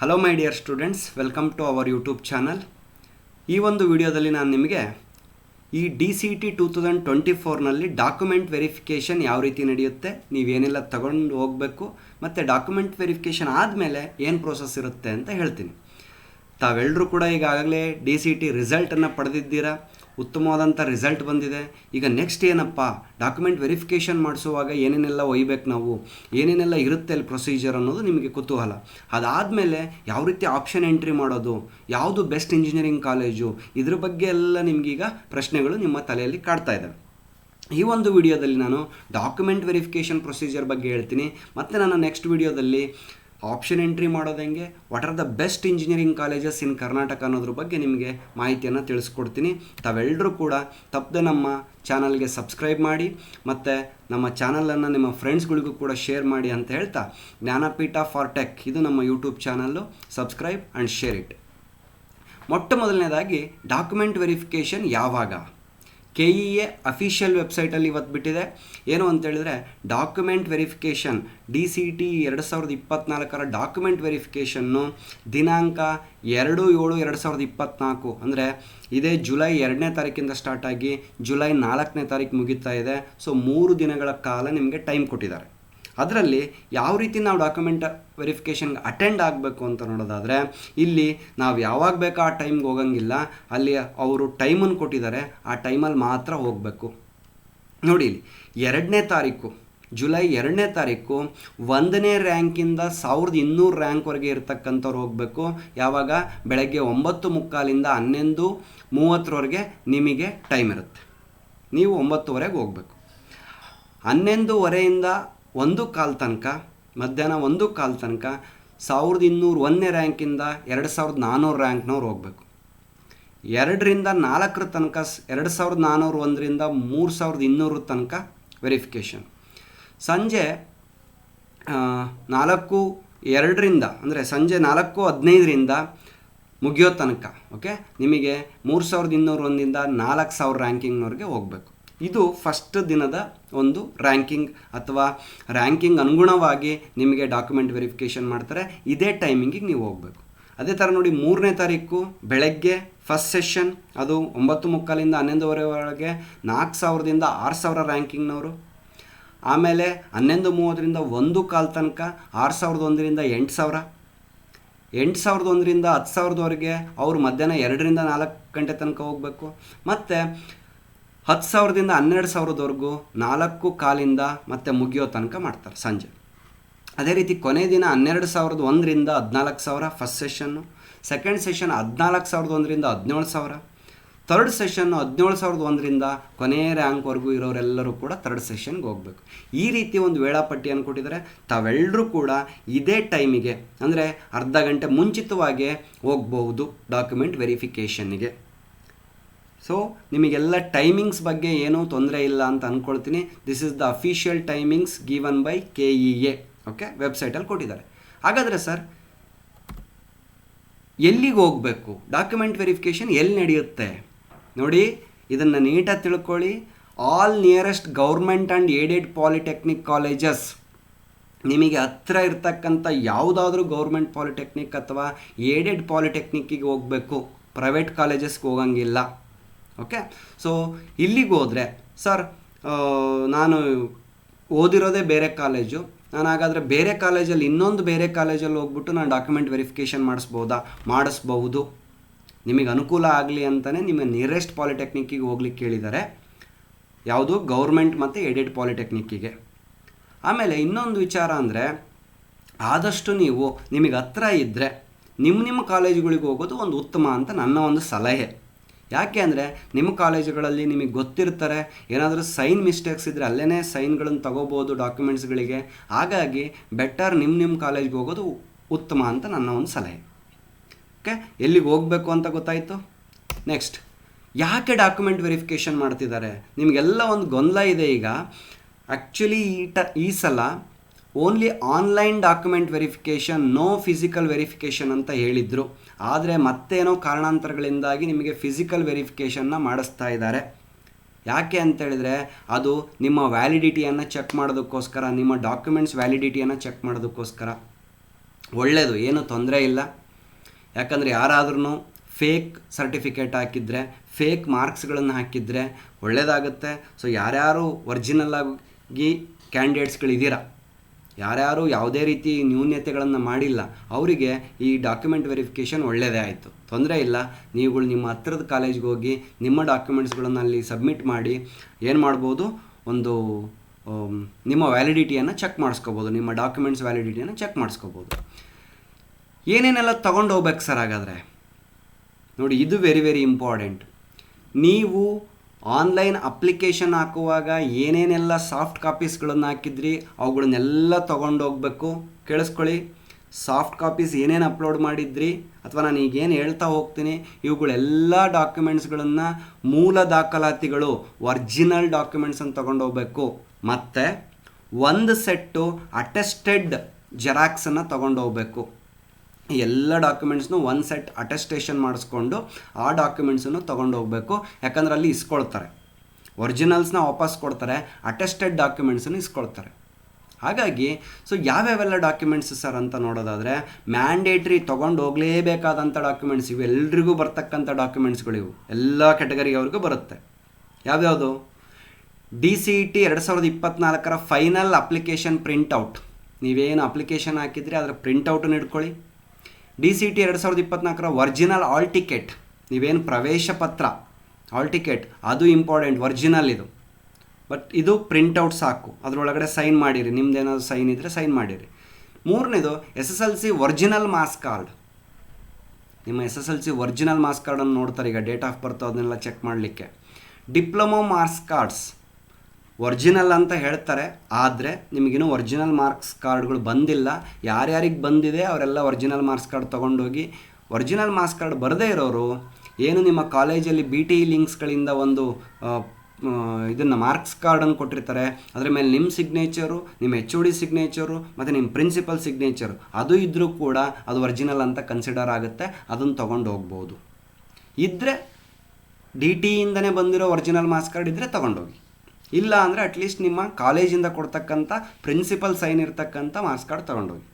Hello my dear students, welcome to our YouTube channel. ಈ ಒಂದು ವಿಡಿಯೋದಲ್ಲಿ ನಾನು ನಿಮಗೆ ಈ DCT 2024ನಲ್ಲಿ ಡಾಕ್ಯುಮೆಂಟ್ ವೆರಿಫಿಕೇಷನ್ ಯಾವ ರೀತಿ ನಡೆಯುತ್ತೆ, ನೀವೇನೆಲ್ಲ ತಗೊಂಡು ಹೋಗಬೇಕು ಮತ್ತು ಡಾಕ್ಯುಮೆಂಟ್ ವೆರಿಫಿಕೇಷನ್ ಆದಮೇಲೆ ಏನು ಪ್ರೋಸೆಸ್ ಇರುತ್ತೆ ಅಂತ ಹೇಳ್ತೀನಿ. ತಾವೆಲ್ಲರೂ ಕೂಡ ಈಗಾಗಲೇ DCT ರಿಸಲ್ಟನ್ನು ಪಡೆದಿದ್ದೀರಾ, ಉತ್ತಮವಾದಂಥ ರಿಸಲ್ಟ್ ಬಂದಿದೆ. ಈಗ ನೆಕ್ಸ್ಟ್ ಏನಪ್ಪ, ಡಾಕ್ಯುಮೆಂಟ್ ವೆರಿಫಿಕೇಷನ್ ಮಾಡಿಸುವಾಗ ಏನೇನೆಲ್ಲ ಒಯ್ಬೇಕು, ನಾವು ಏನೇನೆಲ್ಲ ಇರುತ್ತೆ ಅಲ್ಲಿ ಪ್ರೊಸೀಜರ್ ಅನ್ನೋದು ನಿಮಗೆ ಕುತೂಹಲ. ಅದಾದಮೇಲೆ ಯಾವ ರೀತಿ ಆಪ್ಷನ್ ಎಂಟ್ರಿ ಮಾಡೋದು, ಯಾವುದು ಬೆಸ್ಟ್ ಇಂಜಿನಿಯರಿಂಗ್ ಕಾಲೇಜು, ಇದ್ರ ಬಗ್ಗೆ ಎಲ್ಲ ನಿಮಗೀಗ ಪ್ರಶ್ನೆಗಳು ನಿಮ್ಮ ತಲೆಯಲ್ಲಿ ಕಾಡ್ತಾ ಇದ್ದಾವೆ. ಈ ಒಂದು ವಿಡಿಯೋದಲ್ಲಿ ನಾನು ಡಾಕ್ಯುಮೆಂಟ್ ವೆರಿಫಿಕೇಷನ್ ಪ್ರೊಸೀಜರ್ ಬಗ್ಗೆ ಹೇಳ್ತೀನಿ, ಮತ್ತು ನನ್ನ ನೆಕ್ಸ್ಟ್ ವಿಡಿಯೋದಲ್ಲಿ ಆಪ್ಷನ್ ಎಂಟ್ರಿ ಮಾಡೋದು ಹೆಂಗೆ, what are the best engineering colleges ಇನ್ ಕರ್ನಾಟಕ ಅನ್ನೋದ್ರ ಬಗ್ಗೆ ನಿಮಗೆ ಮಾಹಿತಿಯನ್ನು ತಿಳಿಸ್ಕೊಡ್ತೀನಿ. ತಾವೆಲ್ಲರೂ ಕೂಡ ತಪ್ಪದೆ ನಮ್ಮ ಚಾನಲ್ಗೆ ಸಬ್ಸ್ಕ್ರೈಬ್ ಮಾಡಿ ಮತ್ತು ನಮ್ಮ ಚಾನಲನ್ನು ನಿಮ್ಮ ಫ್ರೆಂಡ್ಸ್ಗಳಿಗೂ ಕೂಡ ಶೇರ್ ಮಾಡಿ ಅಂತ ಹೇಳ್ತಾ, ಜ್ಞಾನಪೀಠ ಫಾರ್ ಟೆಕ್ ಇದು ನಮ್ಮ YouTube channel. Subscribe and share it. ಮೊಟ್ಟ ಮೊದಲನೇದಾಗಿ ಡಾಕ್ಯುಮೆಂಟ್ ವೆರಿಫಿಕೇಷನ್ ಯಾವಾಗ? KEA ಅಫಿಷಿಯಲ್ ವೆಬ್ಸೈಟಲ್ಲಿ ಇವತ್ತು ಬಿಟ್ಟಿದೆ. ಏನು ಅಂತೇಳಿದರೆ, document verification DCT 2024 document verification ದಿನಾಂಕ 2/7/2024 ಅಂದರೆ ಇದೇ ಜುಲೈ 2ನೇ ತಾರೀಕಿಂದ ಸ್ಟಾರ್ಟ್ ಆಗಿ ಜುಲೈ 4ನೇ ತಾರೀಕು ಮುಗಿತಾ ಇದೆ. ಸೊ 3 ದಿನಗಳ ಕಾಲ ನಿಮಗೆ ಟೈಮ್ ಕೊಟ್ಟಿದ್ದಾರೆ. ಅದರಲ್ಲಿ ಯಾವ ರೀತಿ ನಾವು ಡಾಕ್ಯುಮೆಂಟ್ ವೆರಿಫಿಕೇಷನ್ಗೆ ಅಟೆಂಡ್ ಆಗಬೇಕು ಅಂತ ನೋಡೋದಾದರೆ, ಇಲ್ಲಿ ನಾವು ಯಾವಾಗ ಬೇಕೋ ಆ ಟೈಮ್ಗೆ ಹೋಗಂಗಿಲ್ಲ. ಅಲ್ಲಿ ಅವರು ಟೈಮನ್ನು ಕೊಟ್ಟಿದ್ದಾರೆ, ಆ ಟೈಮಲ್ಲಿ ಮಾತ್ರ ಹೋಗಬೇಕು. ನೋಡಿ, ಇಲ್ಲಿ 2ನೇ ತಾರೀಕು ಜುಲೈ 2ನೇ ತಾರೀಕು 1ನೇ ರ್ಯಾಂಕಿಂದ 1200 ರ್ಯಾಂಕ್ವರೆಗೆ ಇರ್ತಕ್ಕಂಥವ್ರು ಹೋಗಬೇಕು. ಯಾವಾಗ? ಬೆಳಗ್ಗೆ 9:45ರಿಂದ 11:30 ನಿಮಗೆ ಟೈಮ್ ಇರುತ್ತೆ. ನೀವು 9:00ವರೆಗೆ ಹೋಗಬೇಕು. 11:15ರಿಂದ 1:15 ತನಕ, ಮಧ್ಯಾಹ್ನ 1:15 ತನಕ 1201ನೇ ರ್ಯಾಂಕಿಂದ 2400 ರ್ಯಾಂಕ್ನವ್ರು ಹೋಗಬೇಕು. 2ರಿಂದ 4 ತನಕ 2401ರಿಂದ 3200 ತನಕ ವೆರಿಫಿಕೇಷನ್. ಸಂಜೆ 4:02ರಿಂದ ಅಂದರೆ ಸಂಜೆ 4:15ರಿಂದ ಮುಗಿಯೋ ತನಕ ಓಕೆ, ನಿಮಗೆ 3201ರಿಂದ 4000 ರ್ಯಾಂಕಿಂಗ್ನವ್ರಿಗೆ ಹೋಗಬೇಕು. ಇದು ಫಸ್ಟ್ ದಿನದ ಒಂದು ರ್ಯಾಂಕಿಂಗ್ ಅಥವಾ ರ್ಯಾಂಕಿಂಗ್ ಅನುಗುಣವಾಗಿ ನಿಮಗೆ ಡಾಕ್ಯುಮೆಂಟ್ ವೆರಿಫಿಕೇಷನ್ ಮಾಡ್ತಾರೆ. ಇದೇ ಟೈಮಿಂಗಿಗೆ ನೀವು ಹೋಗಬೇಕು. ಅದೇ ಥರ ನೋಡಿ, 3ನೇ ತಾರೀಕು ಬೆಳಗ್ಗೆ ಫಸ್ಟ್ ಸೆಷನ್, ಅದು 9:45ರಿಂದ 11:00ವರೆಗೆ 4000ದಿಂದ 6000 ರ್ಯಾಂಕಿಂಗ್ನವರು. ಆಮೇಲೆ 11:30ರಿಂದ 1:15 ತನಕ 6001ರಿಂದ 8000, 8001ರಿಂದ 10,000ವರೆಗೆ ಅವರು ಮಧ್ಯಾಹ್ನ 2ರಿಂದ 4 ಗಂಟೆ ತನಕ ಹೋಗಬೇಕು. ಮತ್ತು 10,000ದಿಂದ 12,000ವರೆಗೂ 4:15ರಿಂದ ಮತ್ತೆ ಮುಗಿಯೋ ತನಕ ಮಾಡ್ತಾರೆ ಸಂಜೆ. ಅದೇ ರೀತಿ ಕೊನೆ ದಿನ 12,001ರಿಂದ 14,000 ಫಸ್ಟ್ ಸೆಷನ್ನು, ಸೆಕೆಂಡ್ ಸೆಷನ್ 14,001ರಿಂದ 17,000, ಥರ್ಡ್ ಸೆಷನ್ನು 17,001ರಿಂದ ಕೊನೆಯ ರ್ಯಾಂಕ್ವರೆಗೂ ಇರೋರೆಲ್ಲರೂ ಕೂಡ ಥರ್ಡ್ ಸೆಷನ್ಗೆ ಹೋಗಬೇಕು. ಈ ರೀತಿ ಒಂದು ವೇಳಾಪಟ್ಟಿಯನ್ನು ಕೊಟ್ಟಿದ್ದಾರೆ. ತಾವೆಲ್ಲರೂ ಕೂಡ ಇದೇ ಟೈಮಿಗೆ ಅಂದರೆ ಅರ್ಧ ಗಂಟೆ ಮುಂಚಿತವಾಗಿ ಹೋಗ್ಬಹುದು ಡಾಕ್ಯುಮೆಂಟ್ ವೆರಿಫಿಕೇಷನ್ನಿಗೆ. ಸೊ ನಿಮಗೆಲ್ಲ ಟೈಮಿಂಗ್ಸ್ ಬಗ್ಗೆ ಏನೂ ತೊಂದರೆ ಇಲ್ಲ ಅಂತ ಅಂದ್ಕೊಳ್ತೀನಿ. This is the official timings given by KEA. Okay, ವೆಬ್ಸೈಟಲ್ಲಿ ಕೊಟ್ಟಿದ್ದಾರೆ. ಹಾಗಾದರೆ ಸರ್, ಎಲ್ಲಿಗೆ ಹೋಗಬೇಕು, ಡಾಕ್ಯುಮೆಂಟ್ ವೆರಿಫಿಕೇಷನ್ ಎಲ್ಲಿ ನಡೆಯುತ್ತೆ? ನೋಡಿ, ಇದನ್ನು ನೀಟಾಗಿ ತಿಳ್ಕೊಳ್ಳಿ. All nearest government and aided polytechnic colleges, ನಿಮಗೆ ಹತ್ತಿರ ಇರ್ತಕ್ಕಂಥ ಯಾವುದಾದ್ರೂ ಗೌರ್ಮೆಂಟ್ ಪಾಲಿಟೆಕ್ನಿಕ್ ಅಥವಾ ಏಡೆಡ್ ಪಾಲಿಟೆಕ್ನಿಕ್ಕಿಗೆ ಹೋಗಬೇಕು, ಪ್ರೈವೇಟ್ ಕಾಲೇಜಸ್ಗೆ ಹೋಗಂಗಿಲ್ಲ. ಓಕೆ, ಸೊ ಇಲ್ಲಿಗೆ ಹೋದರೆ, ಸರ್ ನಾನು ಓದಿರೋದೇ ಬೇರೆ ಕಾಲೇಜು, ನಾನು ಹಾಗಾದರೆ ಬೇರೆ ಕಾಲೇಜಲ್ಲಿ ಇನ್ನೊಂದು ಬೇರೆ ಕಾಲೇಜಲ್ಲಿ ಹೋಗ್ಬಿಟ್ಟು ನಾನು ಡಾಕ್ಯುಮೆಂಟ್ ವೆರಿಫಿಕೇಷನ್ ಮಾಡಿಸ್ಬಹುದು. ನಿಮಗೆ ಅನುಕೂಲ ಆಗಲಿ ಅಂತಲೇ ನಿಮ್ಮ ನಿಯರೆಸ್ಟ್ ಪಾಲಿಟೆಕ್ನಿಕ್ಕಿಗೆ ಹೋಗ್ಲಿಕ್ಕೆ ಕೇಳಿದ್ದಾರೆ. ಯಾವುದು? ಗೌರ್ಮೆಂಟ್ ಮತ್ತು ಏಡೆಡ್ ಪಾಲಿಟೆಕ್ನಿಕ್ಕಿಗೆ. ಆಮೇಲೆ ಇನ್ನೊಂದು ವಿಚಾರ ಅಂದರೆ, ಆದಷ್ಟು ನೀವು ನಿಮಗೆ ಹತ್ರ ಇದ್ದರೆ ನಿಮ್ಮ ಕಾಲೇಜುಗಳಿಗೆ ಹೋಗೋದು ಒಂದು ಉತ್ತಮ ಅಂತ ನನ್ನ ಒಂದು ಸಲಹೆ. ಯಾಕೆ ಅಂದರೆ, ನಿಮ್ಮ ಕಾಲೇಜುಗಳಲ್ಲಿ ನಿಮಗೆ ಗೊತ್ತಿರ್ತಾರೆ, ಏನಾದರೂ ಸೈನ್ ಮಿಸ್ಟೇಕ್ಸ್ ಇದ್ದರೆ ಅಲ್ಲೇ ಸೈನ್ಗಳನ್ನು ತಗೋಬೋದು ಡಾಕ್ಯುಮೆಂಟ್ಸ್ಗಳಿಗೆ. ಹಾಗಾಗಿ ಬೆಟರ್ ನಿಮ್ಮ ಕಾಲೇಜ್ಗೆ ಹೋಗೋದು ಉತ್ತಮ ಅಂತ ನನ್ನ ಒಂದು ಸಲಹೆ. ಓಕೆ, ಎಲ್ಲಿಗೆ ಹೋಗಬೇಕು ಅಂತ ಗೊತ್ತಾಯಿತು. ನೆಕ್ಸ್ಟ್, ಯಾಕೆ ಡಾಕ್ಯುಮೆಂಟ್ ವೆರಿಫಿಕೇಷನ್ ಮಾಡ್ತಿದ್ದಾರೆ? ನಿಮಗೆಲ್ಲ ಒಂದು ಗೊಂದಲ ಇದೆ ಈಗ. ಆ್ಯಕ್ಚುಲಿ ಈ ಸಲ only online document verification, no physical verification ಅಂತ ಹೇಳಿದರು. ಆದರೆ ಮತ್ತೇನೋ ಕಾರಣಾಂತರಗಳಿಂದಾಗಿ ನಿಮಗೆ ಫಿಸಿಕಲ್ ವೆರಿಫಿಕೇಷನ್ನ ಮಾಡಿಸ್ತಾ ಇದ್ದಾರೆ. ಯಾಕೆ ಅಂತೇಳಿದರೆ, ಅದು ನಿಮ್ಮ ವ್ಯಾಲಿಡಿಟಿಯನ್ನು ಚೆಕ್ ಮಾಡೋದಕ್ಕೋಸ್ಕರ, ನಿಮ್ಮ ಡಾಕ್ಯುಮೆಂಟ್ಸ್ ವ್ಯಾಲಿಡಿಟಿಯನ್ನು ಚೆಕ್ ಮಾಡೋದಕ್ಕೋಸ್ಕರ. ಒಳ್ಳೆಯದು, ಏನು ತೊಂದರೆ ಇಲ್ಲ. ಯಾಕಂದರೆ ಯಾರಾದ್ರೂ ಫೇಕ್ ಸರ್ಟಿಫಿಕೇಟ್ ಹಾಕಿದರೆ, ಫೇಕ್ ಮಾರ್ಕ್ಸ್ಗಳನ್ನು ಹಾಕಿದರೆ ಒಳ್ಳೆಯದಾಗುತ್ತೆ. ಸೊ ಯಾರ್ಯಾರು ಒರಿಜಿನಲ್ ಆಗಿ ಕ್ಯಾಂಡಿಡೇಟ್ಸ್ಗಳಿದ್ದೀರಾ, ಯಾರ್ಯಾರು ಯಾವುದೇ ರೀತಿ ನ್ಯೂನ್ಯತೆಗಳನ್ನು ಮಾಡಿಲ್ಲ, ಅವರಿಗೆ ಈ ಡಾಕ್ಯುಮೆಂಟ್ ವೆರಿಫಿಕೇಷನ್ ಒಳ್ಳೆಯದೇ ಆಯಿತು, ತೊಂದರೆ ಇಲ್ಲ. ನೀವುಗಳು ನಿಮ್ಮ ಹತ್ತಿರದ ಕಾಲೇಜ್ಗೆ ಹೋಗಿ ನಿಮ್ಮ ಡಾಕ್ಯುಮೆಂಟ್ಸ್ಗಳನ್ನು ಅಲ್ಲಿ ಸಬ್ಮಿಟ್ ಮಾಡಿ ಏನು ಮಾಡ್ಬೋದು, ಒಂದು ನಿಮ್ಮ ವ್ಯಾಲಿಡಿಟಿಯನ್ನು ಚೆಕ್ ಮಾಡಿಸ್ಕೋಬೋದು, ನಿಮ್ಮ ಡಾಕ್ಯುಮೆಂಟ್ಸ್ ವ್ಯಾಲಿಡಿಟಿಯನ್ನು ಚೆಕ್ ಮಾಡಿಸ್ಕೋಬೋದು. ಏನೇನೆಲ್ಲ ತೊಗೊಂಡು ಹೋಗ್ಬೇಕು ಸರ್ ಹಾಗಾದರೆ ನೋಡಿ, ಇದು ವೆರಿ ವೆರಿ ಇಂಪಾರ್ಟೆಂಟ್. ನೀವು ಆನ್ಲೈನ್ ಅಪ್ಲಿಕೇಶನ್ ಹಾಕುವಾಗ ಏನೇನೆಲ್ಲ ಸಾಫ್ಟ್ ಕಾಪೀಸ್ಗಳನ್ನು ಹಾಕಿದ್ರಿ ಅವುಗಳನ್ನೆಲ್ಲ ತೊಗೊಂಡು ಹೋಗಬೇಕು. ಕೇಳಿಸ್ಕೊಳ್ಳಿ, ಸಾಫ್ಟ್ ಕಾಪೀಸ್ ಏನೇನು ಅಪ್ಲೋಡ್ ಮಾಡಿದ್ರಿ ಅಥವಾ ನಾನು ಈಗೇನು ಹೇಳ್ತಾ ಹೋಗ್ತೀನಿ ಇವುಗಳೆಲ್ಲ ಡಾಕ್ಯುಮೆಂಟ್ಸ್ಗಳನ್ನು, ಮೂಲ ದಾಖಲಾತಿಗಳು, ಒರಿಜಿನಲ್ ಡಾಕ್ಯುಮೆಂಟ್ಸನ್ನು ತೊಗೊಂಡು ಹೋಗಬೇಕು. ಮತ್ತು ಒಂದು ಸೆಟ್ಟು ಅಟೆಸ್ಟೆಡ್ ಜೆರಾಕ್ಸನ್ನು ತೊಗೊಂಡು ಹೋಗಬೇಕು. ಎಲ್ಲ ಡಾಕ್ಯುಮೆಂಟ್ಸ್ನು ಒಂದು ಸೆಟ್ ಅಟೆಸ್ಟೇಷನ್ ಮಾಡಿಸ್ಕೊಂಡು ಆ ಡಾಕ್ಯುಮೆಂಟ್ಸನ್ನು ತೊಗೊಂಡು ಹೋಗಬೇಕು. ಯಾಕಂದರೆ ಅಲ್ಲಿ ಇಸ್ಕೊಳ್ತಾರೆ, ಒರಿಜಿನಲ್ಸ್ನ ವಾಪಸ್ ಕೊಡ್ತಾರೆ, ಅಟೆಸ್ಟೆಡ್ ಡಾಕ್ಯುಮೆಂಟ್ಸನ್ನು ಇಸ್ಕೊಳ್ತಾರೆ. ಹಾಗಾಗಿ ಸೊ ಯಾವ್ಯಾವೆಲ್ಲ ಡಾಕ್ಯುಮೆಂಟ್ಸ್ ಸರ್ ಅಂತ ನೋಡೋದಾದರೆ, ಮ್ಯಾಂಡೇಟ್ರಿ ತೊಗೊಂಡು ಹೋಗಲೇಬೇಕಾದಂಥ ಡಾಕ್ಯುಮೆಂಟ್ಸ್, ಇವೆಲ್ಲರಿಗೂ ಬರ್ತಕ್ಕಂಥ ಡಾಕ್ಯುಮೆಂಟ್ಸ್ಗಳಿವು, ಎಲ್ಲ ಕ್ಯಾಟಗರಿಯವ್ರಿಗೂ ಬರುತ್ತೆ. ಯಾವ್ಯಾವುದು? DCET 2024 final application printout. ನೀವೇನು ಅಪ್ಲಿಕೇಶನ್ ಹಾಕಿದ್ರಿ ಅದರ ಪ್ರಿಂಟೌಟನ್ನು ಇಟ್ಕೊಳ್ಳಿ. DCET 2024 ಒರಿಜಿನಲ್ ಆಲ್ ಟಿಕೆಟ್, ನೀವೇನು ಪ್ರವೇಶ ಪತ್ರ ಆಲ್ ಟಿಕೆಟ್ ಅದು ಇಂಪಾರ್ಟೆಂಟ್, ಒರಿಜಿನಲ್ ಇದು. ಬಟ್ ಇದು ಪ್ರಿಂಟೌಟ್ ಸಾಕು, ಅದರೊಳಗಡೆ ಸೈನ್ ಮಾಡಿರಿ, ನಿಮ್ದೇನಾದ್ರು ಸೈನ್ ಇದ್ದರೆ ಸೈನ್ ಮಾಡಿರಿ. ಮೂರನೇದು SSLC ಒರಿಜಿನಲ್ ಮಾರ್ಕ್ಸ್ ಕಾರ್ಡ್. ನಿಮ್ಮ SSLC ಒರಿಜಿನಲ್ ಮಾರ್ಕ್ಸ್ ಕಾರ್ಡನ್ನು ನೋಡ್ತಾರೆ ಈಗ, ಡೇಟ್ ಆಫ್ ಬರ್ತ್ ಅದನ್ನೆಲ್ಲ ಚೆಕ್ ಮಾಡಲಿಕ್ಕೆ. ಡಿಪ್ಲೊಮೊ ಮಾರ್ಕ್ಸ್ ಕಾರ್ಡ್ಸ್ ಒರಿಜಿನಲ್ ಅಂತ ಹೇಳ್ತಾರೆ, ಆದರೆ ನಿಮಗಿನ್ನೂ ಒರಿಜಿನಲ್ ಮಾರ್ಕ್ಸ್ ಕಾರ್ಡ್ಗಳು ಬಂದಿಲ್ಲ. ಯಾರ್ಯಾರಿಗೆ ಬಂದಿದೆ ಅವರೆಲ್ಲ ಒರಿಜಿನಲ್ ಮಾರ್ಕ್ಸ್ ಕಾರ್ಡ್ ತೊಗೊಂಡೋಗಿ. ಒರಿಜಿನಲ್ ಮಾರ್ಕ್ಸ್ ಕಾರ್ಡ್ ಬರದೇ ಇರೋರು ಏನು ನಿಮ್ಮ ಕಾಲೇಜಲ್ಲಿ BTE ಲಿಂಕ್ಸ್ಗಳಿಂದ ಒಂದು ಇದನ್ನು ಮಾರ್ಕ್ಸ್ ಕಾರ್ಡನ್ನು ಕೊಟ್ಟಿರ್ತಾರೆ, ಅದರ ಮೇಲೆ ನಿಮ್ಮ ಸಿಗ್ನೇಚರು, ನಿಮ್ಮ HOD ಸಿಗ್ನೇಚರು ಮತ್ತು ನಿಮ್ಮ ಪ್ರಿನ್ಸಿಪಲ್ ಸಿಗ್ನೇಚರು ಅದು ಇದ್ದರೂ ಕೂಡ ಅದು ಒರಿಜಿನಲ್ ಅಂತ ಕನ್ಸಿಡರ್ ಆಗುತ್ತೆ, ಅದನ್ನು ತೊಗೊಂಡು ಹೋಗ್ಬೋದು. ಇದ್ದರೆ DTEಯಿಂದನೇ ಬಂದಿರೋ ಒರಿಜಿನಲ್ ಮಾರ್ಕ್ಸ್ ಕಾರ್ಡ್ ಇದ್ದರೆ ತೊಗೊಂಡೋಗಿ, ಇಲ್ಲ ಅಂದರೆ ಅಟ್ಲೀಸ್ಟ್ ನಿಮ್ಮ ಕಾಲೇಜಿಂದ ಕೊಡ್ತಕ್ಕಂಥ ಪ್ರಿನ್ಸಿಪಲ್ ಸೈನ್ ಇರ್ತಕ್ಕಂಥ ಮಾರ್ಕ್ಸ್ ಕಾರ್ಡ್ ತೊಗೊಂಡೋಗಿ.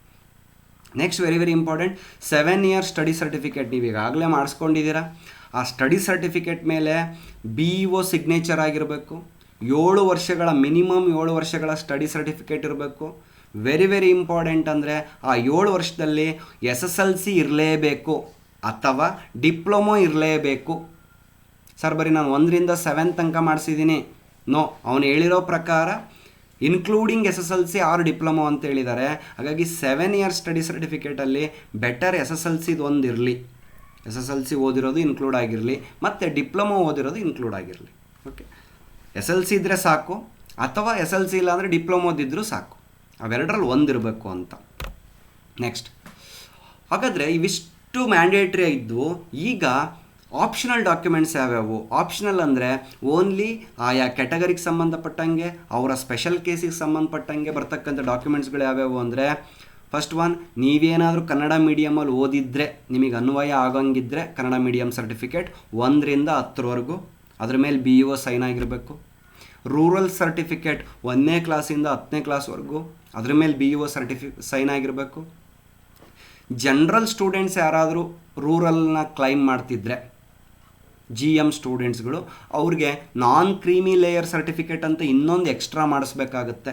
Next very very important, 7 year study certificate. ನೀವು ಈಗಾಗಲೇ ಮಾಡಿಸ್ಕೊಂಡಿದ್ದೀರಾ, ಆ ಸ್ಟಡಿ ಸರ್ಟಿಫಿಕೇಟ್ ಮೇಲೆ BEO ಸಿಗ್ನೇಚರ್ ಆಗಿರಬೇಕು. 7 ವರ್ಷಗಳ ಮಿನಿಮಮ್ 7 ವರ್ಷಗಳ ಸ್ಟಡಿ ಸರ್ಟಿಫಿಕೇಟ್ ಇರಬೇಕು. ವೆರಿ ವೆರಿ ಇಂಪಾರ್ಟೆಂಟ್ ಅಂದರೆ ಆ 7 ವರ್ಷದಲ್ಲಿ SSLC ಇರಲೇಬೇಕು ಅಥವಾ ಡಿಪ್ಲೊಮೊ ಇರಲೇಬೇಕು. ಸರ್ ಬರೀ ನಾನು 1ರಿಂದ 7 ತನಕ ಮಾಡಿಸಿದ್ದೀನಿ, ನೋ, ಅವನು ಹೇಳಿರೋ ಪ್ರಕಾರ ಇನ್ಕ್ಲೂಡಿಂಗ್ SSLC ಆರ್ ಡಿಪ್ಲೊಮೊ ಅಂತ ಹೇಳಿದ್ದಾರೆ. ಹಾಗಾಗಿ 7 ಇಯರ್ ಸ್ಟಡಿ ಸರ್ಟಿಫಿಕೇಟಲ್ಲಿ ಬೆಟರ್ SSLCದು ಒಂದು ಇರಲಿ, SSLC ಓದಿರೋದು ಇನ್ಕ್ಲೂಡ್ ಆಗಿರಲಿ, ಮತ್ತು ಡಿಪ್ಲೊಮೊ ಓದಿರೋದು ಇನ್ಕ್ಲೂಡ್ ಆಗಿರಲಿ. ಓಕೆ, SLC ಇದ್ದರೆ ಸಾಕು, ಅಥವಾ SLC ಇಲ್ಲ ಅಂದರೆ ಡಿಪ್ಲೊಮೋದಿದ್ದರೂ ಸಾಕು, ಅವೆರಡರಲ್ಲಿ ಒಂದಿರಬೇಕು ಅಂತ. ನೆಕ್ಸ್ಟ್, ಹಾಗಾದರೆ ಇವಿಷ್ಟು ಮ್ಯಾಂಡೇಟ್ರಿ ಇದ್ದು, ಈಗ ಆಪ್ಷನಲ್ ಡಾಕ್ಯುಮೆಂಟ್ಸ್ ಯಾವ್ಯಾವು? ಆಪ್ಷನಲ್ ಅಂದರೆ ಓನ್ಲಿ ಆಯಾ ಕ್ಯಾಟಗರಿಗೆ ಸಂಬಂಧಪಟ್ಟಂಗೆ, ಅವರ ಸ್ಪೆಷಲ್ ಕೇಸಿಗೆ ಸಂಬಂಧಪಟ್ಟಂಗೆ ಬರ್ತಕ್ಕಂಥ ಡಾಕ್ಯುಮೆಂಟ್ಸ್ಗಳು ಯಾವ್ಯಾವು ಅಂದರೆ, ಫಸ್ಟ್ ಒನ್, ನೀವೇನಾದರೂ ಕನ್ನಡ ಮೀಡಿಯಮಲ್ಲಿ ಓದಿದ್ರೆ ನಿಮಗೆ ಅನ್ವಯ ಆಗಂಗಿದ್ರೆ ಕನ್ನಡ ಮೀಡಿಯಮ್ ಸರ್ಟಿಫಿಕೇಟ್ 1ರಿಂದ 10ವರೆಗೂ, ಅದ್ರ ಮೇಲೆ BEO ಸೈನ್ ಆಗಿರಬೇಕು. ರೂರಲ್ ಸರ್ಟಿಫಿಕೇಟ್ 1ನೇ ಕ್ಲಾಸಿಂದ 10ನೇ ಕ್ಲಾಸ್ವರೆಗೂ, ಅದ್ರ ಮೇಲೆ BEO ಸೈನ್ ಆಗಿರಬೇಕು. ಜನರಲ್ ಸ್ಟೂಡೆಂಟ್ಸ್ ಯಾರಾದರೂ ರೂರಲ್ನ ಕ್ಲೈಮ್ ಮಾಡ್ತಿದ್ರೆ, GM ಸ್ಟೂಡೆಂಟ್ಸ್ಗಳು, ಅವ್ರಿಗೆ ನಾನ್ ಕ್ರೀಮಿ ಲೇಯರ್ ಸರ್ಟಿಫಿಕೇಟ್ ಅಂತ ಇನ್ನೊಂದು ಎಕ್ಸ್ಟ್ರಾ ಮಾಡಿಸ್ಬೇಕಾಗುತ್ತೆ.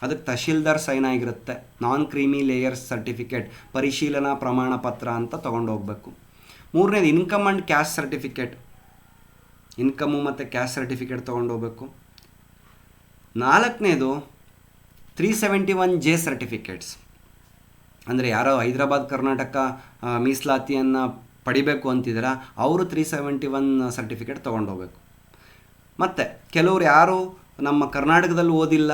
ಅದಕ್ಕೆ ತಹಶೀಲ್ದಾರ್ ಸೈನ್ ಆಗಿರುತ್ತೆ. ನಾನ್ ಕ್ರೀಮಿ ಲೇಯರ್ ಸರ್ಟಿಫಿಕೇಟ್ ಪರಿಶೀಲನಾ ಪ್ರಮಾಣ ಪತ್ರ ಅಂತ ತೊಗೊಂಡು ಹೋಗಬೇಕು. ಮೂರನೇದು income and caste certificate, income ಮತ್ತು ಕ್ಯಾಸ್ಟ್ ಸರ್ಟಿಫಿಕೇಟ್ ತೊಗೊಂಡು ಹೋಗಬೇಕು. ನಾಲ್ಕನೇದು 371J ಸರ್ಟಿಫಿಕೇಟ್ಸ್, ಅಂದರೆ ಯಾರೋ ಹೈದರಾಬಾದ್ ಕರ್ನಾಟಕ ಮೀಸಲಾತಿಯನ್ನು ಪಡಿಬೇಕು ಅಂತಿದ್ದೀರಾ ಅವರು 371 ಸರ್ಟಿಫಿಕೇಟ್ ತೊಗೊಂಡು ಹೋಗಬೇಕು. ಮತ್ತು ಕೆಲವರು ಯಾರು ನಮ್ಮ ಕರ್ನಾಟಕದಲ್ಲಿ ಓದಿಲ್ಲ,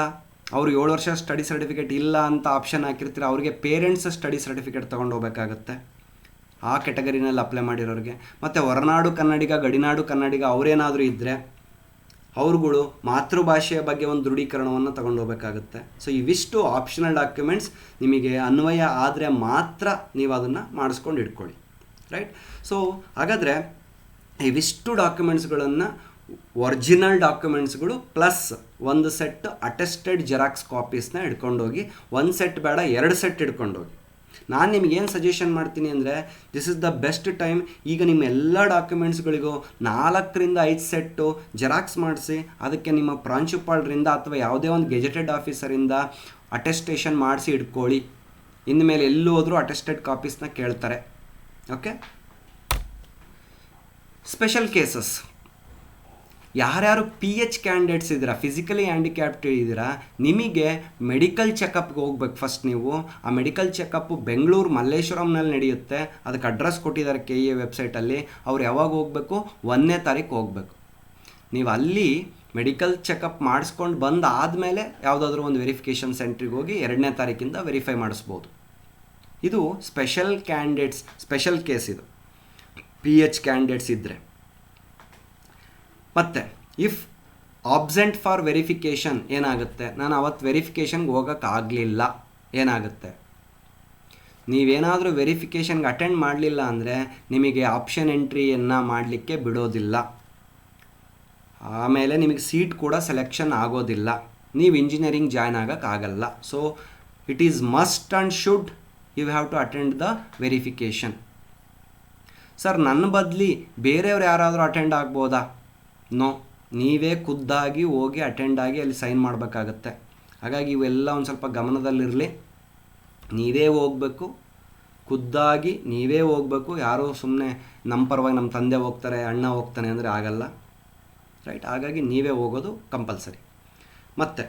ಅವರು 7 ವರ್ಷ ಸ್ಟಡಿ ಸರ್ಟಿಫಿಕೇಟ್ ಇಲ್ಲ ಅಂತ ಆಪ್ಷನ್ ಹಾಕಿರ್ತೀರ, ಅವರಿಗೆ ಪೇರೆಂಟ್ಸ್ ಸ್ಟಡಿ ಸರ್ಟಿಫಿಕೇಟ್ ತೊಗೊಂಡು ಹೋಗಬೇಕಾಗತ್ತೆ, ಆ ಕೆಟಗರಿನಲ್ಲಿ ಅಪ್ಲೈ ಮಾಡಿರೋರಿಗೆ. ಮತ್ತು ಹೊರನಾಡು ಕನ್ನಡಿಗ, ಗಡಿನಾಡು ಕನ್ನಡಿಗ ಅವರೇನಾದರೂ ಇದ್ದರೆ ಅವ್ರುಗಳು ಮಾತೃಭಾಷೆಯ ಬಗ್ಗೆ ಒಂದು ದೃಢೀಕರಣವನ್ನು ತಗೊಂಡು ಹೋಗಬೇಕಾಗುತ್ತೆ. ಸೊ ಇವಿಷ್ಟು ಆಪ್ಷನಲ್ ಡಾಕ್ಯುಮೆಂಟ್ಸ್ ನಿಮಗೆ ಅನ್ವಯ ಆದರೆ ಮಾತ್ರ ನೀವು ಅದನ್ನು ಮಾಡಿಸ್ಕೊಂಡು ಇಟ್ಕೊಳ್ಳಿ, ರೈಟ್. ಸೊ ಹಾಗಾದರೆ ಇವಿಷ್ಟು ಡಾಕ್ಯುಮೆಂಟ್ಸ್ಗಳನ್ನು, ಒರಿಜಿನಲ್ ಡಾಕ್ಯುಮೆಂಟ್ಸ್ಗಳು ಪ್ಲಸ್ ಒಂದು ಸೆಟ್ ಅಟೆಸ್ಟೆಡ್ ಜೆರಾಕ್ಸ್ ಕಾಪೀಸ್ನ ಹಿಡ್ಕೊಂಡೋಗಿ, ಒಂದು ಸೆಟ್ ಬೇಡ 2 ಸೆಟ್ ಹಿಡ್ಕೊಂಡೋಗಿ. ನಾನು ನಿಮಗೇನು ಸಜೆಷನ್ ಮಾಡ್ತೀನಿ ಅಂದರೆ, this is the best time. ಈಗ ನಿಮ್ಮ ಎಲ್ಲ ಡಾಕ್ಯುಮೆಂಟ್ಸ್ಗಳಿಗೂ 4-5 ಸೆಟ್ಟು ಜೆರಾಕ್ಸ್ ಮಾಡಿಸಿ, ಅದಕ್ಕೆ ನಿಮ್ಮ ಪ್ರಾಂಶುಪಾಲರಿಂದ ಅಥವಾ ಯಾವುದೇ ಒಂದು ಗೆಜೆಟೆಡ್ ಆಫೀಸರಿಂದ ಅಟೆಸ್ಟೇಷನ್ ಮಾಡಿಸಿ ಇಟ್ಕೊಳ್ಳಿ. ಇನ್ಮೇಲೆ ಎಲ್ಲೂ ಹೋದರೂ ಅಟೆಸ್ಟೆಡ್ ಕಾಪೀಸ್ನ ಕೇಳ್ತಾರೆ. ಓಕೆ. Special cases. ಯಾರ್ಯಾರು PH ಕ್ಯಾಂಡಿಡೇಟ್ಸ್ ಇದ್ದೀರಾ, ಫಿಸಿಕಲಿ ಹ್ಯಾಂಡಿಕ್ಯಾಪ್ಟ್ ಇದ್ದೀರಾ, ನಿಮಗೆ ಮೆಡಿಕಲ್ ಚೆಕಪ್ಗೆ ಹೋಗ್ಬೇಕು. ಫಸ್ಟ್ ನೀವು ಆ ಮೆಡಿಕಲ್ ಚೆಕಪ್ಪು ಬೆಂಗಳೂರು ಮಲ್ಲೇಶ್ವರಂನಲ್ಲಿ ನಡೆಯುತ್ತೆ. ಅದಕ್ಕೆ ಅಡ್ರೆಸ್ ಕೊಟ್ಟಿದ್ದಾರೆ KEA ವೆಬ್ಸೈಟಲ್ಲಿ. ಅವ್ರು ಯಾವಾಗ ಹೋಗಬೇಕು? 1ನೇ ತಾರೀಕು ಹೋಗಬೇಕು. ನೀವು ಅಲ್ಲಿ ಮೆಡಿಕಲ್ ಚೆಕಪ್ ಮಾಡಿಸ್ಕೊಂಡು ಬಂದಾದಮೇಲೆ ಯಾವುದಾದ್ರೂ ಒಂದು ವೆರಿಫಿಕೇಷನ್ ಸೆಂಟ್ರಿಗೆ ಹೋಗಿ 2ನೇ ತಾರೀಕಿಂದ ವೆರಿಫೈ ಮಾಡಿಸ್ಬೋದು. ಇದು ಸ್ಪೆಷಲ್ ಕ್ಯಾಂಡಿಡೇಟ್ಸ್, ಸ್ಪೆಷಲ್ ಕೇಸ್ ಇದು, PH ಕ್ಯಾಂಡಿಡೇಟ್ಸ್ ಇದ್ದರೆ. ಮತ್ತು ಇಫ್ ಆಬ್ಸೆಂಟ್ ಫಾರ್ ವೆರಿಫಿಕೇಷನ್ ಏನಾಗುತ್ತೆ? ನಾನು ಅವತ್ತು ವೆರಿಫಿಕೇಷನ್ಗೆ ಹೋಗೋಕ್ಕಾಗಲಿಲ್ಲ, ಏನಾಗುತ್ತೆ? ನೀವೇನಾದರೂ ವೆರಿಫಿಕೇಷನ್ಗೆ ಅಟೆಂಡ್ ಮಾಡಲಿಲ್ಲ ಅಂದರೆ ನಿಮಗೆ ಆಪ್ಷನ್ ಎಂಟ್ರಿಯನ್ನು ಮಾಡಲಿಕ್ಕೆ ಬಿಡೋದಿಲ್ಲ. ಆಮೇಲೆ ನಿಮಗೆ ಸೀಟ್ ಕೂಡ ಸೆಲೆಕ್ಷನ್ ಆಗೋದಿಲ್ಲ. ನೀವು ಇಂಜಿನಿಯರಿಂಗ್ ಜಾಯ್ನ್ ಆಗೋಕ್ಕಾಗಲ್ಲ. So it is must and should you have to attend the verification. Sir, ನನ್ನ ಬದಲಿ ಬೇರೆಯವ್ರು ಯಾರಾದರೂ ಅಟೆಂಡ್ ಆಗ್ಬೋದಾ? ನೋ, ನೀವೇ ಖುದ್ದಾಗಿ ಹೋಗಿ ಅಟೆಂಡ್ ಆಗಿ ಅಲ್ಲಿ ಸೈನ್ ಮಾಡಬೇಕಾಗತ್ತೆ. ಹಾಗಾಗಿ ಇವೆಲ್ಲ ಒಂದು ಸ್ವಲ್ಪ ಗಮನದಲ್ಲಿರಲಿ. ನೀವೇ ಹೋಗಬೇಕು, ಖುದ್ದಾಗಿ ನೀವೇ ಹೋಗಬೇಕು. ಯಾರೂ ಸುಮ್ಮನೆ ನಮ್ಮ ಪರವಾಗಿ ನಮ್ಮ ತಂದೆ ಹೋಗ್ತಾರೆ, ಅಣ್ಣ ಹೋಗ್ತಾನೆ ಅಂದರೆ ಆಗಲ್ಲ, ರೈಟ್? ಹಾಗಾಗಿ ನೀವೇ ಹೋಗೋದು ಕಂಪಲ್ಸರಿ. ಮತ್ತು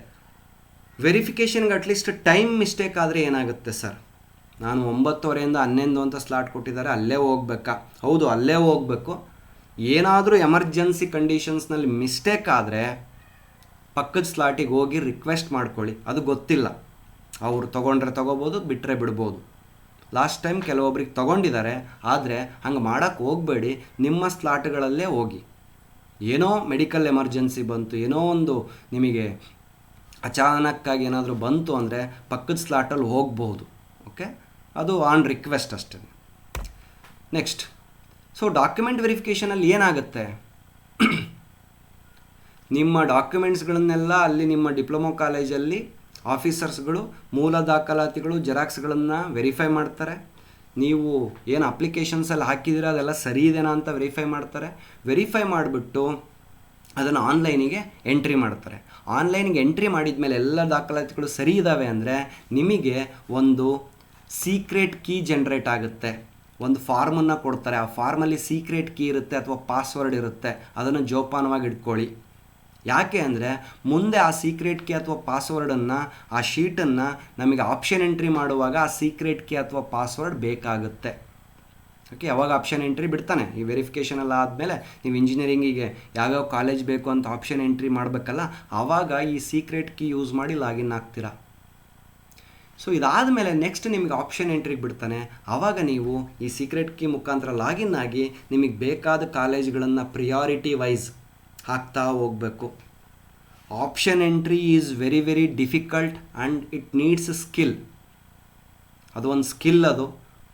ವೆರಿಫಿಕೇಷನ್ಗೆ ಅಟ್ಲೀಸ್ಟ್ ಟೈಮ್ ಮಿಸ್ಟೇಕ್ ಆದರೆ ಏನಾಗುತ್ತೆ? ಸರ್, ನಾನು 9:30 11 ಅಂತ ಸ್ಲಾಟ್ ಕೊಟ್ಟಿದ್ದಾರೆ, ಅಲ್ಲೇ ಹೋಗ್ಬೇಕಾ? ಹೌದು, ಅಲ್ಲೇ ಹೋಗಬೇಕು. ಏನಾದರೂ ಎಮರ್ಜೆನ್ಸಿ ಕಂಡೀಷನ್ಸ್ನಲ್ಲಿ ಮಿಸ್ಟೇಕ್ ಆದರೆ ಪಕ್ಕದ ಸ್ಲಾಟಿಗೆ ಹೋಗಿ ರಿಕ್ವೆಸ್ಟ್ ಮಾಡ್ಕೊಳ್ಳಿ. ಅದು ಗೊತ್ತಿಲ್ಲ, ಅವರು ತೊಗೊಂಡ್ರೆ ತೊಗೋಬೋದು, ಬಿಟ್ಟರೆ ಬಿಡ್ಬೋದು. ಲಾಸ್ಟ್ ಟೈಮ್ ಕೆಲವೊಬ್ರಿಗೆ ತೊಗೊಂಡಿದ್ದಾರೆ, ಆದರೆ ಹಂಗೆ ಮಾಡೋಕ್ಕೆ ಹೋಗಬೇಡಿ. ನಿಮ್ಮ ಸ್ಲಾಟ್ಗಳಲ್ಲೇ ಹೋಗಿ. ಏನೋ ಮೆಡಿಕಲ್ ಎಮರ್ಜೆನ್ಸಿ ಬಂತು, ಏನೋ ಒಂದು ನಿಮಗೆ ಅಚಾನಕ್ಕಾಗಿ ಏನಾದರೂ ಬಂತು ಅಂದರೆ ಪಕ್ಕದ ಸ್ಲಾಟಲ್ಲಿ ಹೋಗ್ಬೋದು. ಓಕೆ, ಅದು ಆನ್ ರಿಕ್ವೆಸ್ಟ್ ಅಷ್ಟೇ. ನೆಕ್ಸ್ಟ್, ಸೊ ಡಾಕ್ಯುಮೆಂಟ್ ವೆರಿಫಿಕೇಷನಲ್ಲಿ ಏನಾಗುತ್ತೆ? ನಿಮ್ಮ ಡಾಕ್ಯುಮೆಂಟ್ಸ್ಗಳನ್ನೆಲ್ಲ ಅಲ್ಲಿ ನಿಮ್ಮ ಡಿಪ್ಲೊಮಾ ಕಾಲೇಜಲ್ಲಿ ಆಫೀಸರ್ಸ್ಗಳು ಮೂಲ ದಾಖಲಾತಿಗಳು ಜೆರಾಕ್ಸ್ಗಳನ್ನು ವೆರಿಫೈ ಮಾಡ್ತಾರೆ. ನೀವು ಏನು ಅಪ್ಲಿಕೇಶನ್ಸಲ್ಲಿ ಹಾಕಿದ್ದೀರ ಅದೆಲ್ಲ ಸರಿ ಇದೆನಾ ಅಂತ ವೆರಿಫೈ ಮಾಡ್ತಾರೆ. ವೆರಿಫೈ ಮಾಡಿಬಿಟ್ಟು ಅದನ್ನು ಆನ್ಲೈನಿಗೆ ಎಂಟ್ರಿ ಮಾಡ್ತಾರೆ. ಆನ್ಲೈನಿಗೆ ಎಂಟ್ರಿ ಮಾಡಿದ ಮೇಲೆ ಎಲ್ಲ ದಾಖಲಾತಿಗಳು ಸರಿ ಇದ್ದಾವೆ ಅಂದರೆ ನಿಮಗೆ ಒಂದು ಸೀಕ್ರೆಟ್ ಕೀ ಜನ್ರೇಟ್ ಆಗುತ್ತೆ. ಒಂದು ಫಾರ್ಮನ್ನು ಕೊಡ್ತಾರೆ. ಆ ಫಾರ್ಮಲ್ಲಿ ಸೀಕ್ರೆಟ್ ಕೀ ಇರುತ್ತೆ ಅಥವಾ ಪಾಸ್ವರ್ಡ್ ಇರುತ್ತೆ. ಅದನ್ನು ಜೋಪಾನವಾಗಿ ಇಟ್ಕೊಳ್ಳಿ. ಯಾಕೆ ಅಂದರೆ ಮುಂದೆ ಆ ಸೀಕ್ರೆಟ್ ಕೀ ಅಥವಾ ಪಾಸ್ವರ್ಡನ್ನು, ಆ ಶೀಟನ್ನು ನಮಗೆ ಆಪ್ಷನ್ ಎಂಟ್ರಿ ಮಾಡುವಾಗ ಆ ಸೀಕ್ರೆಟ್ ಕೀ ಅಥವಾ ಪಾಸ್ವರ್ಡ್ ಬೇಕಾಗುತ್ತೆ. ಓಕೆ, ಯಾವಾಗ ಆಪ್ಷನ್ ಎಂಟ್ರಿ ಬಿಡ್ತಾನೆ, ಈ ವೆರಿಫಿಕೇಷನ್ ಎಲ್ಲ ಆದಮೇಲೆ ನೀವು ಇಂಜಿನಿಯರಿಂಗಿಗೆ ಯಾವ್ಯಾವ ಕಾಲೇಜ್ ಬೇಕು ಅಂತ ಆಪ್ಷನ್ ಎಂಟ್ರಿ ಮಾಡಬೇಕಲ್ಲ, ಆವಾಗ ಈ ಸೀಕ್ರೆಟ್ ಕೀ ಯೂಸ್ ಮಾಡಿ ಲಾಗಿನ್ ಆಗ್ತೀರಾ. ಸೊ ಇದಾದಮೇಲೆ ನೆಕ್ಸ್ಟ್ ನಿಮಗೆ ಆಪ್ಷನ್ ಎಂಟ್ರಿಗೆ ಬಿಡ್ತಾನೆ. ಆವಾಗ ನೀವು ಈ ಸೀಕ್ರೆಟ್ ಕೀ ಮುಖಾಂತರ ಲಾಗಿನ್ ಆಗಿ ನಿಮಗೆ ಬೇಕಾದ ಕಾಲೇಜ್ಗಳನ್ನು ಪ್ರಿಯಾರಿಟಿ ವೈಸ್ ಹಾಕ್ತಾ ಹೋಗಬೇಕು. Option entry is very very difficult and it needs skill. ಅದು ಒಂದು ಸ್ಕಿಲ್. ಅದು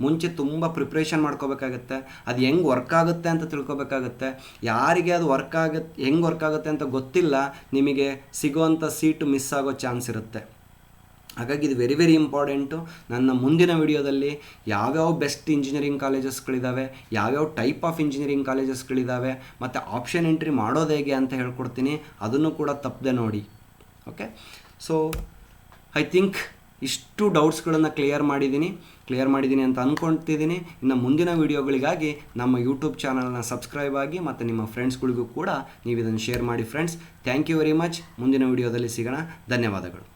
ಮುಂಚೆ ತುಂಬ ಪ್ರಿಪ್ರೇಷನ್ ಮಾಡ್ಕೋಬೇಕಾಗತ್ತೆ. ಅದು ಹೆಂಗೆ ವರ್ಕ್ ಆಗುತ್ತೆ ಅಂತ ತಿಳ್ಕೊಬೇಕಾಗತ್ತೆ. ಯಾರಿಗೆ ಅದು ಹೆಂಗೆ ವರ್ಕ್ ಆಗುತ್ತೆ ಅಂತ ಗೊತ್ತಿಲ್ಲ, ನಿಮಗೆ ಸಿಗೋವಂಥ ಸೀಟು ಮಿಸ್ ಆಗೋ ಚಾನ್ಸ್ ಇರುತ್ತೆ. ಹಾಗಾಗಿ ಇದು ವೆರಿ ವೆರಿ ಇಂಪಾರ್ಟೆಂಟು. ನನ್ನ ಮುಂದಿನ ವಿಡಿಯೋದಲ್ಲಿ ಯಾವ್ಯಾವ ಬೆಸ್ಟ್ ಇಂಜಿನಿಯರಿಂಗ್ ಕಾಲೇಜಸ್ಗಳಿದ್ದಾವೆ, ಯಾವ್ಯಾವ ಟೈಪ್ ಆಫ್ ಇಂಜಿನಿಯರಿಂಗ್ ಕಾಲೇಜಸ್ಗಳಿದ್ದಾವೆ, ಮತ್ತು ಆಪ್ಷನ್ ಎಂಟ್ರಿ ಮಾಡೋದು ಹೇಗೆ ಅಂತ ಹೇಳ್ಕೊಡ್ತೀನಿ. ಅದನ್ನು ಕೂಡ ತಪ್ಪದೆ ನೋಡಿ. ಓಕೆ, ಸೊ ಐ ಥಿಂಕ್ ಇಷ್ಟು ಡೌಟ್ಸ್ಗಳನ್ನು ಕ್ಲಿಯರ್ ಮಾಡಿದ್ದೀನಿ ಅಂತ ಅಂದ್ಕೊಳ್ತಿದ್ದೀನಿ. ಇನ್ನು ಮುಂದಿನ ವೀಡಿಯೋಗಳಿಗಾಗಿ ನಮ್ಮ ಯೂಟ್ಯೂಬ್ ಚಾನಲ್ನ ಸಬ್ಸ್ಕ್ರೈಬ್ ಆಗಿ ಮತ್ತು ನಿಮ್ಮ ಫ್ರೆಂಡ್ಸ್ಗಳಿಗೂ ಕೂಡ ನೀವು ಇದನ್ನು ಶೇರ್ ಮಾಡಿ friends. Thank you very much. ಮುಂದಿನ ವೀಡಿಯೋದಲ್ಲಿ ಸಿಗೋಣ. ಧನ್ಯವಾದಗಳು.